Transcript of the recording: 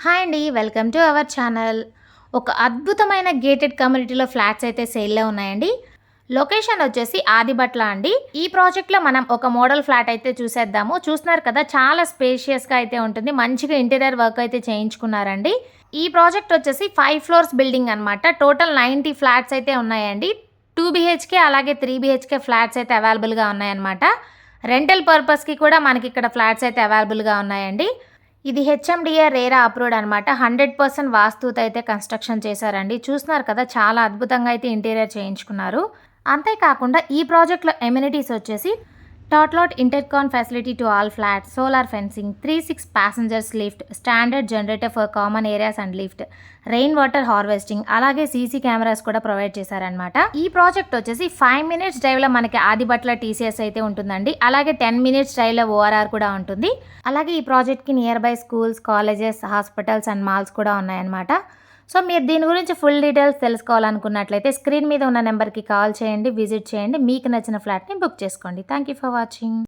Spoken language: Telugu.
హాయ్ అండి. Welcome to our channel. ఒక అద్భుతమైన గేటెడ్ కమ్యూనిటీలో ఫ్లాట్స్ అయితే సేల్‌లో ఉన్నాయండి. లొకేషన్ వచ్చేసి ఆదిబట్ల అండి. ఈ ప్రాజెక్ట్‌లో మనం ఒక మోడల్ ఫ్లాట్ అయితే చూసేద్దాము. చూస్తున్నారు కదా, చాలా స్పేషియస్‌గా అయితే ఉంటుంది. మంచిగా ఇంటీరియర్ వర్క్ అయితే చేయించుకున్నారండి. ఈ ప్రాజెక్ట్ వచ్చేసి 5 ఫ్లోర్స్ బిల్డింగ్ అనమాట. టోటల్ 90 ఫ్లాట్స్ అయితే ఉన్నాయండి. 2 బీహెచ్‌కే అలాగే 3 బీహెచ్‌కే ఫ్లాట్స్ అయితే అవైలబుల్‌గా ఉన్నాయన్నమాట. రెంటల్ పర్పస్‌కి కూడా మనకి ఇక్కడ ఫ్లాట్స్ అయితే అవైలబుల్‌గా ఉన్నాయండి. ఇది హెచ్ఎండిఏ రేరా అప్రూవ్డ్ అనమాట. 100% వాస్తుతో అయితే కన్‌స్ట్రక్షన్ చేశారండి. చూస్తున్నారు కదా, చాలా అద్భుతంగా అయితే ఇంటీరియర్ చేయించుకున్నారు. అంతేకాకుండా ఈ ప్రాజెక్ట్‌లో ఎమ్యూనిటీస్ వచ్చేసి tot lot intercom facility to all flats, solar fencing, 3-6 passengers lift, standard generator for common areas and lift, rain water harvesting, అలాగే సీసీ కెమెరాస్ కూడా ప్రొవైడ్ చేశారనమాట. ఈ ప్రాజెక్ట్ వచ్చేసి 5 మినిట్స్ డ్రైవ్లో మనకి ఆదిబట్ల టీసీఎస్ అయితే ఉంటుందండి. అలాగే 10 మినిట్స్ డ్రైవ్లో ఓఆర్ఆర్ కూడా ఉంటుంది. అలాగే ఈ ప్రాజెక్ట్కి near by schools, colleges, hospitals and malls కూడా ఉన్నాయన్నమాట. సో మీరు దీని గురించి ఫుల్ డీటెయిల్స్ తెలుసుకోవాలనుకున్నట్లయితే స్క్రీన్ మీద ఉన్న నెంబర్కి కాల్ చేయండి, విజిట్ చేయండి. మీకు నచ్చిన ఫ్లాట్ని బుక్ చేసుకోండి. Thank you for watching.